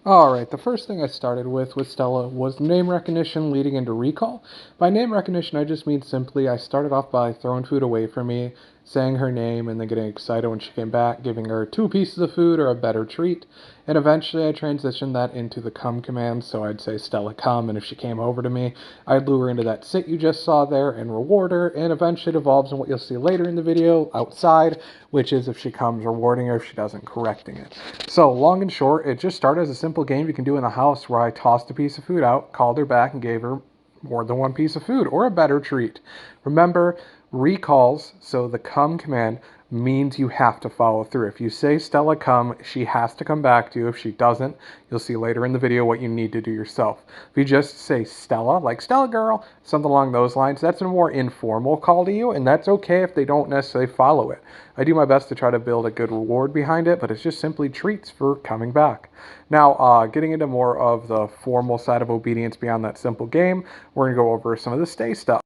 Alright, the first thing I started with Stella was name recognition leading into recall. By name recognition, I just mean simply I started off by throwing food away from me, saying her name, and then getting excited when she came back, giving her two pieces of food or a better treat. And eventually I transitioned that into the come command, so I'd say Stella come, and if she came over to me, I'd lure her into that sit you just saw there and reward her, and eventually it evolves in what you'll see later in the video outside, which is if she comes, rewarding her; if she doesn't, correcting it. So long and short, it just started as a simple game you can do in the house where I tossed a piece of food out, called her back, and gave her more than one piece of food or a better treat. Remember, recalls, so the come command means you have to follow through. If you say Stella come, she has to come back to you. If she doesn't, you'll see later in the video what you need to do yourself. If you just say Stella, like Stella girl, something along those lines, that's a more informal call to you, and that's okay if they don't necessarily follow it. I do my best to try to build a good reward behind it, but it's just simply treats for coming back. Now, getting into more of the formal side of obedience beyond that simple game, we're going to go over some of the stay stuff.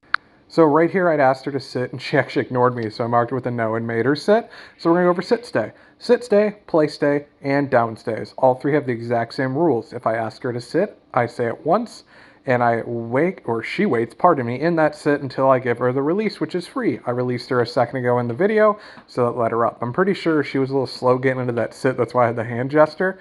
So right here, I'd asked her to sit, and she actually ignored me, so I marked her with a no and made her sit. So we're going to go over sit, stay. Sit, stay, play, stay, and down stays. All three have the exact same rules. If I ask her to sit, I say it once, and I wait, or she waits, pardon me, in that sit until I give her the release, which is free. I released her a second ago in the video, so that let her up. I'm pretty sure she was a little slow getting into that sit, that's why I had the hand gesture.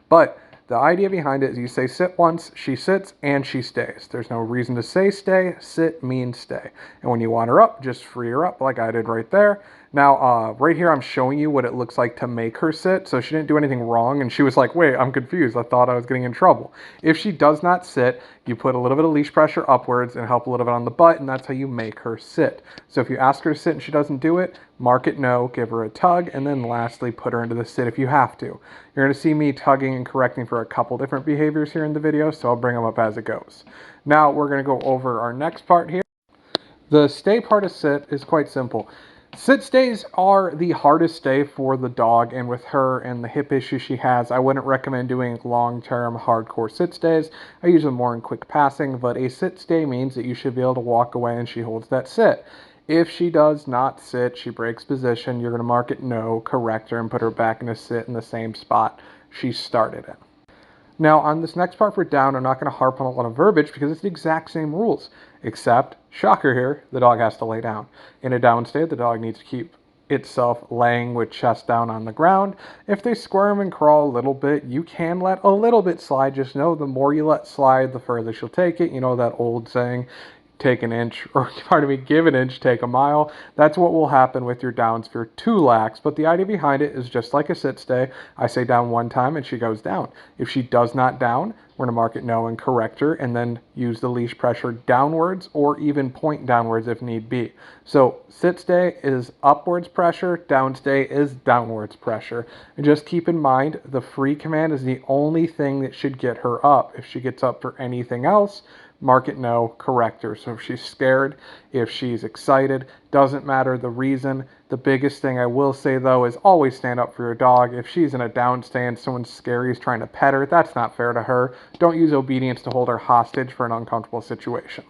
But the idea behind it is you say sit once, she sits, and she stays. There's no reason to say stay. Sit means stay. And when you want her up, just free her up like I did right there. Now, right here, I'm showing you what it looks like to make her sit. So she didn't do anything wrong, and she was like, wait, I'm confused. I thought I was getting in trouble. If she does not sit, you put a little bit of leash pressure upwards and help a little bit on the butt, and that's how you make her sit. So if you ask her to sit and she doesn't do it, mark it no, give her a tug, and then lastly, put her into the sit if you have to. You're going to see me tugging and correcting for a couple different behaviors here in the video, so I'll bring them up as it goes. Now, we're going to go over our next part here. The stay part of sit is quite simple. Sit stays are the hardest stay for the dog, and with her and the hip issue she has, I wouldn't recommend doing long-term hardcore sit stays. I use them more in quick passing, but a sit stay means that you should be able to walk away and she holds that sit. If she does not sit, she breaks position, you're going to mark it no, correct her, and put her back in a sit in the same spot she started it. Now, on this next part for down, I'm not going to harp on a lot of verbiage because it's the exact same rules, except, shocker here, the dog has to lay down. In a down state, the dog needs to keep itself laying with chest down on the ground. If they squirm and crawl a little bit, you can let a little bit slide. Just know the more you let slide, the further she'll take it. You know that old saying, take an inch, or pardon me, give an inch, take a mile. That's what will happen with your downs if you're too lax. But the idea behind it is just like a sit stay. I say down one time and she goes down. If she does not down, we're going to mark it no and correct her, and then use the leash pressure downwards or even point downwards if need be. So sit stay is upwards pressure, down stay is downwards pressure. And just keep in mind, the free command is the only thing that should get her up. If she gets up for anything else, mark it no, correct her. So if she's scared, if she's excited, doesn't matter the reason. The biggest thing I will say though is always stand up for your dog. If she's in a down stand, someone scary is trying to pet her, that's not fair to her. Don't use obedience to hold her hostage for an uncomfortable situation.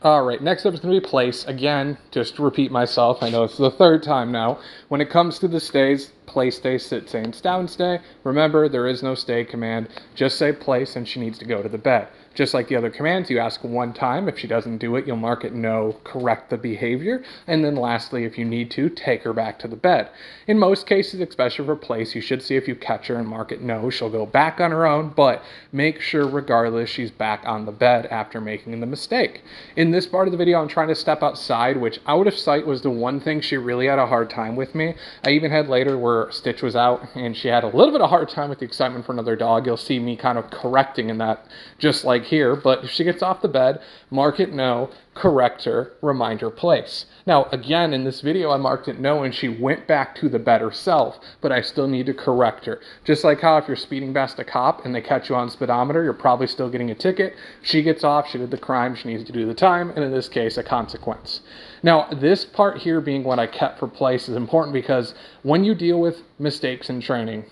Alright, next up is going to be place. Again, just to repeat myself, I know it's the third time now. When it comes to the stays, play, stay, sit, stay, and down stay, remember there is no stay command. Just say place and she needs to go to the bed. Just like the other commands, you ask one time. If she doesn't do it, you'll mark it no, correct the behavior, and then lastly, if you need to, take her back to the bed. In most cases, especially for place, you should see if you catch her and mark it no, she'll go back on her own, but make sure regardless she's back on the bed after making the mistake. In this part of the video, I'm trying to step outside, which out of sight was the one thing she really had a hard time with me. I even had later where Stitch was out and she had a little bit of a hard time with the excitement for another dog. You'll see me kind of correcting in that, just like here. But if she gets off the bed, mark it no, correct her, remind her place. Now, again, in this video, I marked it no and she went back to the bed herself, but I still need to correct her. Just like how if you're speeding past a cop and they catch you on speedometer, you're probably still getting a ticket. She gets off, she did the crime, she needs to do the time, and in this case, a consequence. Now, this part here being what I kept for place is important because when you deal with mistakes in training,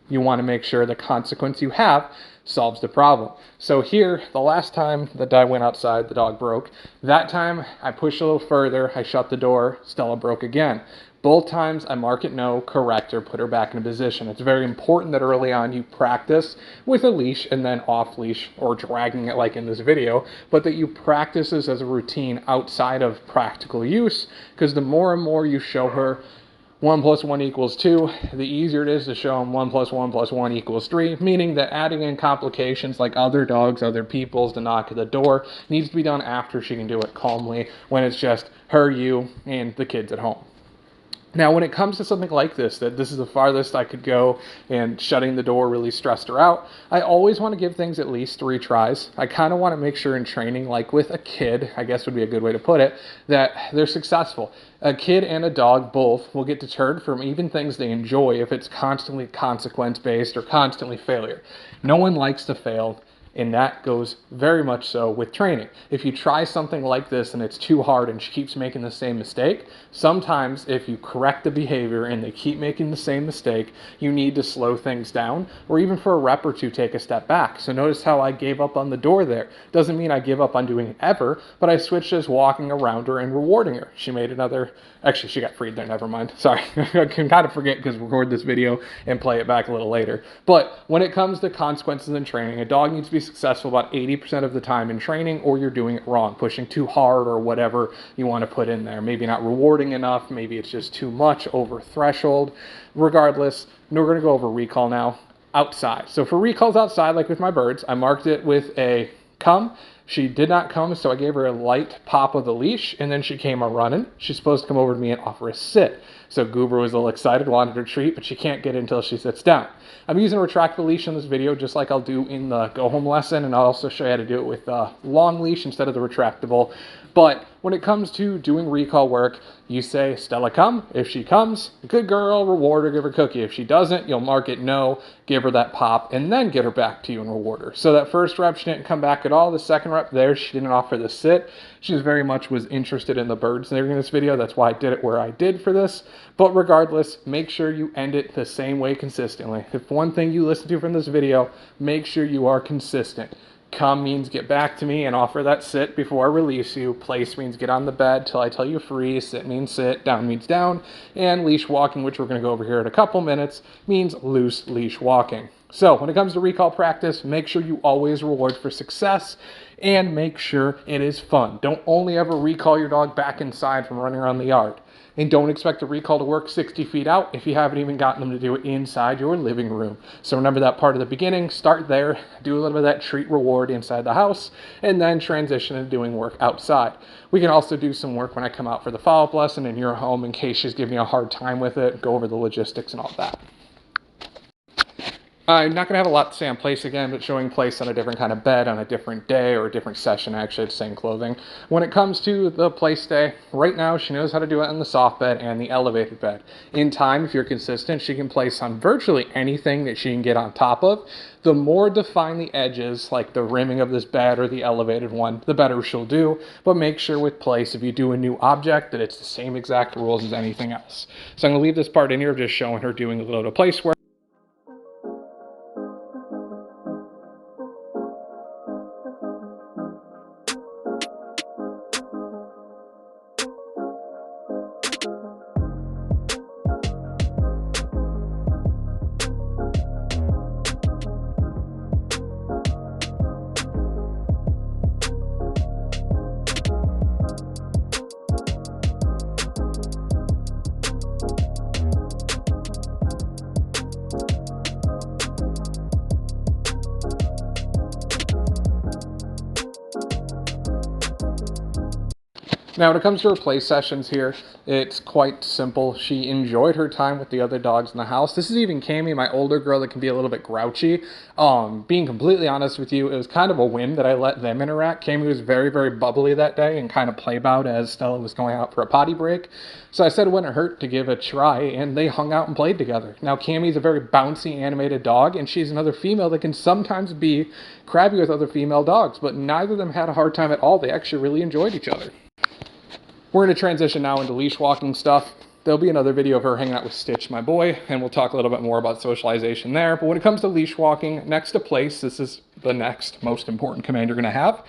you want to make sure the consequence you have solves the problem. So here, the last time that I went outside, the dog broke. That time, I pushed a little further, I shut the door, Stella broke again. Both times I mark it no, correct her, put her back in a position. It's very important that early on you practice with a leash and then off leash or dragging it like in this video, but that you practice this as a routine outside of practical use, because the more and more you show her 1 + 1 = 2, the easier it is to show them 1 + 1 + 1 = 3, meaning that adding in complications like other dogs, other people's, to knock at the door needs to be done after she can do it calmly when it's just her, you, and the kids at home. Now, when it comes to something like this, that this is the farthest I could go and shutting the door really stressed her out, I always want to give things at least 3 tries. I kind of want to make sure in training, like with a kid, I guess would be a good way to put it, that they're successful. A kid and a dog both will get deterred from even things they enjoy if it's constantly consequence-based or constantly failure. No one likes to fail. And that goes very much so with training. If you try something like this and it's too hard and she keeps making the same mistake, sometimes if you correct the behavior and they keep making the same mistake, you need to slow things down, or even for a rep or two, take a step back. So notice how I gave up on the door there. Doesn't mean I give up on doing it ever, but I switched just walking around her and rewarding her. She made another, actually she got freed there, never mind. Sorry, I can kind of forget because record this video and play it back a little later. But when it comes to consequences in training, a dog needs to be successful about 80% of the time in training, or you're doing it wrong, pushing too hard or whatever you want to put in there. Maybe not rewarding enough, maybe it's just too much, over threshold. Regardless, we're going to go over recall now outside. So for recalls outside, like with my birds, I marked it with a come. She did not come, so I gave her a light pop of the leash, and then she came a running. She's supposed to come over to me and offer a sit. So Goober was a little excited, wanted her treat, but she can't get it until she sits down. I'm using a retractable leash in this video just like I'll do in the go home lesson, and I'll also show you how to do it with a long leash instead of the retractable. But when it comes to doing recall work, you say, Stella, come. If she comes, good girl, reward her, give her a cookie. If she doesn't, you'll mark it no, give her that pop, and then get her back to you and reward her. So that first rep, she didn't come back at all. The second rep there, she didn't offer the sit. She very much was interested in the birds in this video. That's why I did it where I did for this. But regardless, make sure you end it the same way consistently. If one thing you listen to from this video, make sure you are consistent. Come means get back to me and offer that sit before I release you. Place means get on the bed till I tell you free. Sit means sit. Down means down. And leash walking, which we're going to go over here in a couple minutes, means loose leash walking. So when it comes to recall practice, make sure you always reward for success and make sure it is fun. Don't only ever recall your dog back inside from running around the yard. And don't expect the recall to work 60 feet out if you haven't even gotten them to do it inside your living room. So remember that part of the beginning, start there, do a little bit of that treat reward inside the house, and then transition into doing work outside. We can also do some work when I come out for the follow-up lesson in your home in case she's giving you a hard time with it, go over the logistics and all that. I'm not going to have a lot to say on place again, but showing place on a different kind of bed on a different day or a different session, actually, it's same clothing. When it comes to the place day, right now she knows how to do it on the soft bed and the elevated bed. In time, if you're consistent, she can place on virtually anything that she can get on top of. The more defined the edges, like the rimming of this bed or the elevated one, the better she'll do. But make sure with place, if you do a new object, that it's the same exact rules as anything else. So I'm going to leave this part in here of just showing her doing a little bit of place work. Now, when it comes to her play sessions here, it's quite simple. She enjoyed her time with the other dogs in the house. This is even Cammy, my older girl, that can be a little bit grouchy. Being completely honest with you, it was kind of a whim that I let them interact. Cammy was very, very bubbly that day and kind of playbout as Stella was going out for a potty break. So I said it wouldn't hurt to give a try, and they hung out and played together. Now, Cammy's a very bouncy, animated dog, and she's another female that can sometimes be crabby with other female dogs, but neither of them had a hard time at all. They actually really enjoyed each other. We're going to transition now into leash walking stuff. There'll be another video of her hanging out with Stitch, my boy, and we'll talk a little bit more about socialization there. But when it comes to leash walking, next to place, this is the next most important command you're going to have.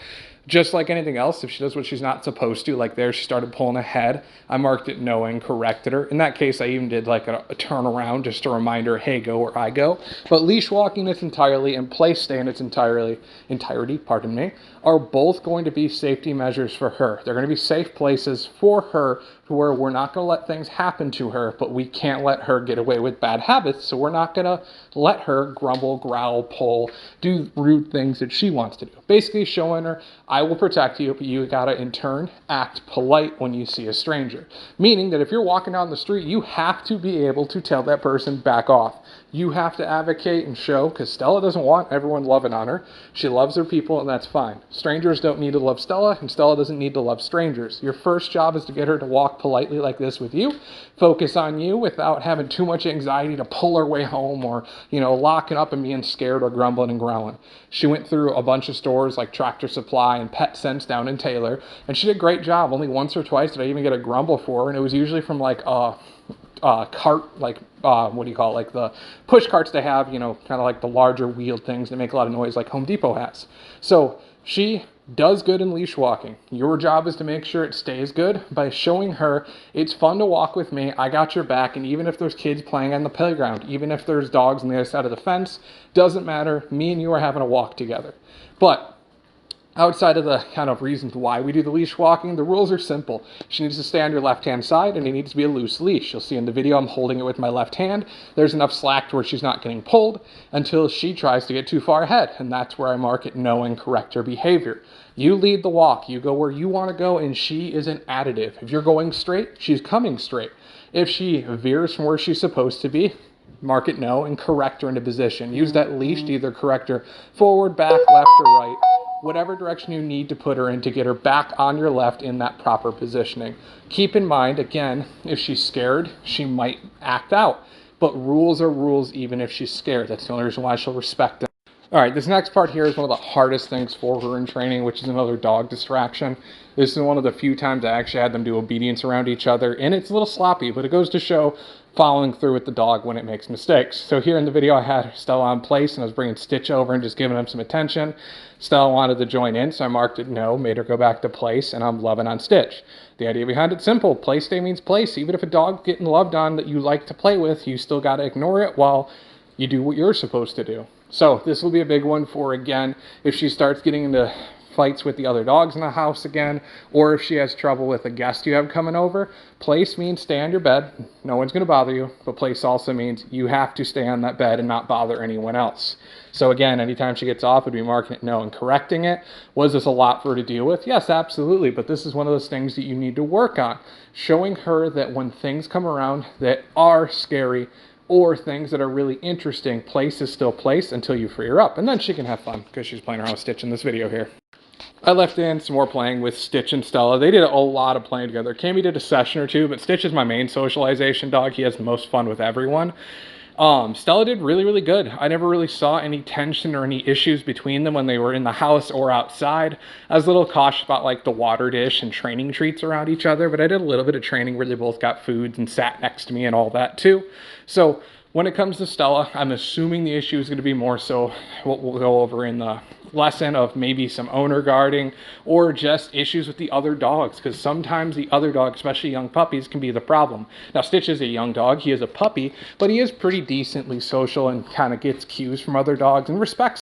Just like anything else, if she does what she's not supposed to, like there, she started pulling ahead, I marked it no and corrected her. In that case, I even did like a turnaround just to remind her, hey, go where I go. But leash walking its entirely and play stay in its entirety, pardon me, are both going to be safety measures for her. They're going to be safe places for her to where we're not going to let things happen to her, but we can't let her get away with bad habits. So we're not going to let her grumble, growl, pull, do rude things that she wants to do. Basically showing her, I will protect you, but you gotta in turn act polite when you see a stranger. Meaning that if you're walking down the street, you have to be able to tell that person back off. You have to advocate and show, because Stella doesn't want everyone loving on her. She loves her people, and that's fine. Strangers don't need to love Stella, and Stella doesn't need to love strangers. Your first job is to get her to walk politely like this with you, focus on you without having too much anxiety to pull her way home or, locking up and being scared or grumbling and growling. She went through a bunch of stores like Tractor Supply and Pet Sense down in Taylor, and she did a great job. Only once or twice did I even get a grumble for her, and it was usually from like cart, like what do you call it, like the push carts they have, kind of like the larger wheeled things that make a lot of noise like Home Depot has. So she does good in leash walking. Your job is to make sure it stays good by showing her it's fun to walk with me, I got your back, and even if there's kids playing on the playground, even if there's dogs on the other side of the fence, doesn't matter, me and you are having a walk together. But outside of the kind of reasons why we do the leash walking, the rules are simple. She needs to stay on your left-hand side, and it needs to be a loose leash. You'll see in the video I'm holding it with my left hand. There's enough slack to where she's not getting pulled until she tries to get too far ahead, and that's where I mark it no and correct her behavior. You lead the walk. You go where you want to go, and she is an additive. If you're going straight, she's coming straight. If she veers from where she's supposed to be, mark it no and correct her into position. Use that leash to either correct her forward, back, left, or right, whatever direction you need to put her in to get her back on your left in that proper positioning. Keep in mind, again, if she's scared, she might act out. But rules are rules even if she's scared. That's the only reason why she'll respect them. All right, this next part here is one of the hardest things for her in training, which is another dog distraction. This is one of the few times I actually had them do obedience around each other, and it's a little sloppy, but it goes to show following through with the dog when it makes mistakes. So here in the video, I had Stella on place, and I was bringing Stitch over and just giving him some attention. Stella wanted to join in, so I marked it no, made her go back to place, and I'm loving on Stitch. The idea behind it's simple. Play stay means place. Even if a dog's getting loved on that you like to play with, you still got to ignore it while you do what you're supposed to do. So this will be a big one for, again, if she starts getting into fights with the other dogs in the house again, or if she has trouble with a guest you have coming over. Place means stay on your bed. No one's going to bother you. But place also means you have to stay on that bed and not bother anyone else. So again, anytime she gets off, it'd be marking it no and correcting it. Was this a lot for her to deal with? Yes, absolutely. But this is one of those things that you need to work on. Showing her that when things come around that are scary, or things that are really interesting, place is still place until you free her up. And then she can have fun because she's playing around with Stitch in this video here. I left in some more playing with Stitch and Stella. They did a lot of playing together. Cammy did a session or two, but Stitch is my main socialization dog. He has the most fun with everyone. Stella did really, really good. I never really saw any tension or any issues between them when they were in the house or outside. I was a little cautious about like the water dish and training treats around each other, but I did a little bit of training where they both got foods and sat next to me and all that too. So when it comes to Stella, I'm assuming the issue is going to be more so what we'll go over in the lesson of maybe some owner guarding or just issues with the other dogs, because sometimes the other dogs, especially young puppies, can be the problem. Now Stitch is a young dog, he is a puppy, but he is pretty decently social and kind of gets cues from other dogs and respects